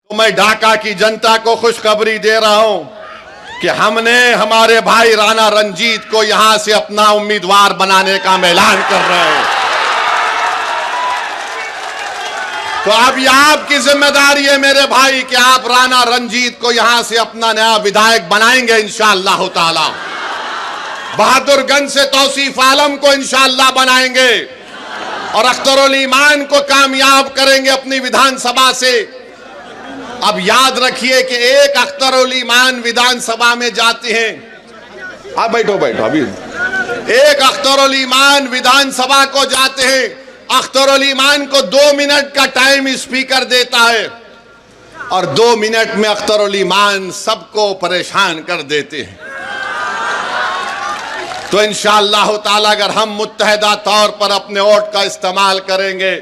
تو میں ڈھاکہ کی جنتا کو خوشخبری دے رہا ہوں کہ ہم نے ہمارے بھائی رانا رنجیت کو یہاں سے اپنا امیدوار بنانے کا اعلان کر رہے ہیں۔ تو اب یہ آپ کی ذمہ داری ہے میرے بھائی کہ آپ رانا رنجیت کو یہاں سے اپنا نیا ودھائک بنائیں گے انشاءاللہ تعالی۔ بہادر گنج سے توصیف عالم کو انشاءاللہ بنائیں گے اور اختر علی ایمان کو کامیاب کریں گے اپنی ویدھان سبھا سے۔ اب یاد رکھیے کہ ایک اختر علی ایمان ویدھان سبھا میں جاتے ہیں، آپ بیٹھو ابھی، ایک اختر علی ایمان ویدھان سبھا کو جاتے ہیں، اختر علی ایمان کو 2 منٹ کا ٹائم اسپیکر دیتا ہے اور 2 منٹ میں اختر علی ایمان سب کو پریشان کر دیتے ہیں۔ تو انشاءاللہ تعالی اگر ہم متحدہ طور پر اپنے ووٹ کا استعمال کریں گے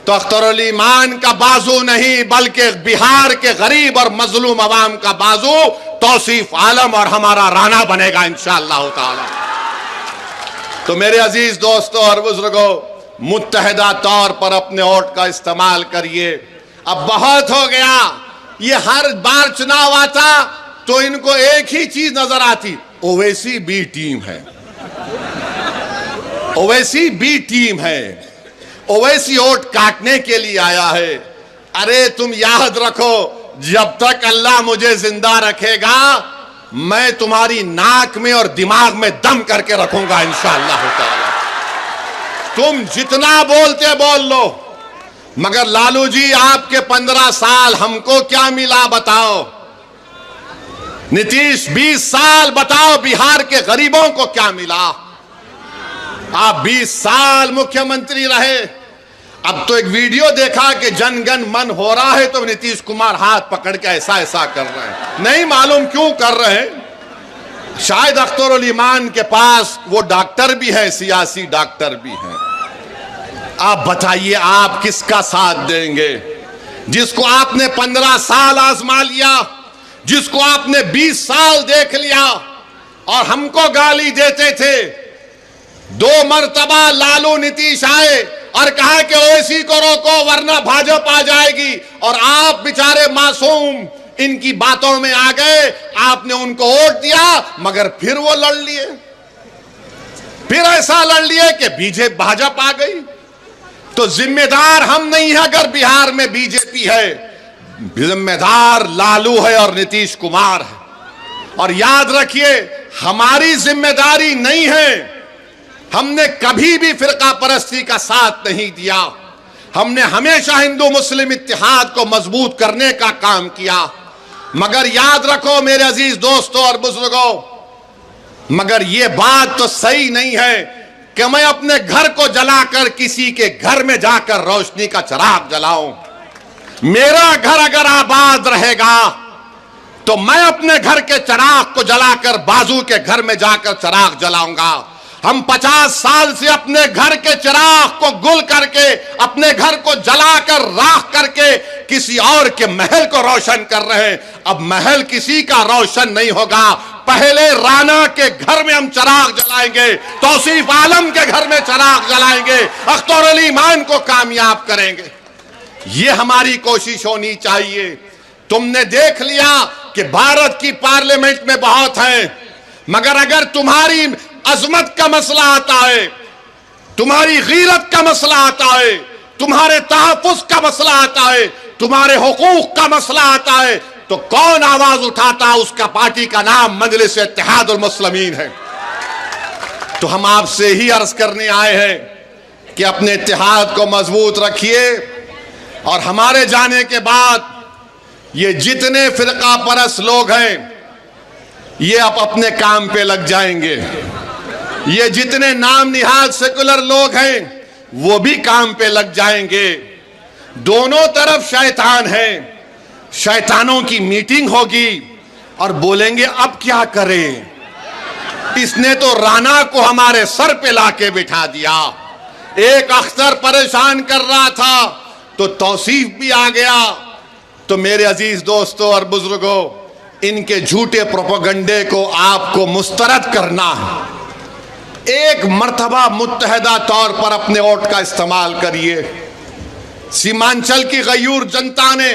تو اختر علی ایمان کا بازو نہیں بلکہ بہار کے غریب اور مظلوم عوام کا بازو توصیف عالم اور ہمارا رانا بنے گا انشاءاللہ تعالی۔ تو میرے عزیز دوستوں اور بزرگوں، متحدہ طور پر اپنے ووٹ کا استعمال کریے۔ اب بہت ہو گیا، یہ ہر بار چناو آتا تو ان کو ایک ہی چیز نظر آتی، اویسی بی ٹیم ہے، اویسی بی ٹیم ہے، اویسی ووٹ کاٹنے کے لیے آیا ہے۔ ارے تم یاد رکھو، جب تک اللہ مجھے زندہ رکھے گا میں تمہاری ناک میں اور دماغ میں دم کر کے رکھوں گا انشاءاللہ تعالی۔ تم جتنا بولتے بول لو، مگر لالو جی آپ کے 15 سال ہم کو کیا ملا بتاؤ؟ نتیش 20 سال بتاؤ بہار کے غریبوں کو کیا ملا؟ آپ 20 سال مکھیہ منتری رہے، اب تو ایک ویڈیو دیکھا کہ جن گن من ہو رہا ہے تو نتیش کمار ہاتھ پکڑ کے ایسا ایسا کر رہے ہیں، نہیں معلوم کیوں کر رہے ہیں۔ شاید اختر علی ایمان کے پاس وہ ڈاکٹر بھی ہے، سیاسی ڈاکٹر بھی ہیں۔ آپ بتائیے آپ کس کا ساتھ دیں گے؟ جس کو آپ نے 15 سال آزما لیا، جس کو آپ نے 20 سال دیکھ لیا اور ہم کو گالی دیتے تھے۔ 2 مرتبہ لالو نتیش آئے اور کہا کہ اویسی کو روکو ورنہ بھاجپ آ جائے گی، اور آپ بیچارے معصوم ان کی باتوں میں آ گئے، آپ نے ان کو ووٹ دیا مگر پھر وہ لڑ لیے، پھر ایسا لڑ لیے کہ بھاجپ آ گئی۔ تو ذمہ دار ہم نہیں ہیں اگر بہار میں بی جے پی ہے، ذمہ دار لالو ہے اور نتیش کمار ہے۔ اور یاد رکھیے ہماری ذمہ داری نہیں ہے، ہم نے کبھی بھی فرقہ پرستی کا ساتھ نہیں دیا، ہم نے ہمیشہ ہندو مسلم اتحاد کو مضبوط کرنے کا کام کیا۔ مگر یاد رکھو میرے عزیز دوستوں اور بزرگوں، مگر یہ بات تو صحیح نہیں ہے کہ میں اپنے گھر کو جلا کر کسی کے گھر میں جا کر روشنی کا چراغ جلاؤں۔ میرا گھر اگر آباد رہے گا تو میں اپنے گھر کے چراغ کو جلا کر بازو کے گھر میں جا کر چراغ جلاؤں گا۔ ہم 50 سال سے اپنے گھر کے چراغ کو گل کر کے، اپنے گھر کو جلا کر راکھ کر کے کسی اور کے محل کو روشن کر رہے ہیں۔ اب محل کسی کا روشن نہیں ہوگا، پہلے رانا کے گھر میں ہم چراغ جلائیں گے، توصیف عالم کے گھر میں چراغ جلائیں گے، اختر علی ایمان کو کامیاب کریں گے۔ یہ ہماری کوشش ہونی چاہیے۔ تم نے دیکھ لیا کہ بھارت کی پارلیمنٹ میں بہت ہیں، مگر اگر تمہاری عظمت کا مسئلہ آتا ہے، تمہاری غیرت کا مسئلہ آتا ہے، تمہارے تحفظ کا مسئلہ آتا ہے، تمہارے حقوق کا مسئلہ آتا ہے تو کون آواز اٹھاتا؟ اس کا پارٹی کا نام مجلس اتحاد المسلمین ہے۔ تو ہم آپ سے ہی عرض کرنے آئے ہیں کہ اپنے اتحاد کو مضبوط رکھیے، اور ہمارے جانے کے بعد یہ جتنے فرقہ پرست لوگ ہیں یہ اب اپنے کام پہ لگ جائیں گے، یہ جتنے نام نہاد سیکولر لوگ ہیں وہ بھی کام پہ لگ جائیں گے۔ دونوں طرف شیطان ہیں، شیطانوں کی میٹنگ ہوگی اور بولیں گے اب کیا کریں، اس نے تو رانا کو ہمارے سر پہ لا کے بٹھا دیا۔ ایک اختر پریشان کر رہا تھا تو توصیف بھی آ گیا۔ تو میرے عزیز دوستوں اور بزرگوں، ان کے جھوٹے پروپیگنڈے کو آپ کو مسترد کرنا ہے۔ ایک مرتبہ متحدہ طور پر اپنے ووٹ کا استعمال کریے۔ سیمانچل کی غیور جنتا نے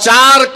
4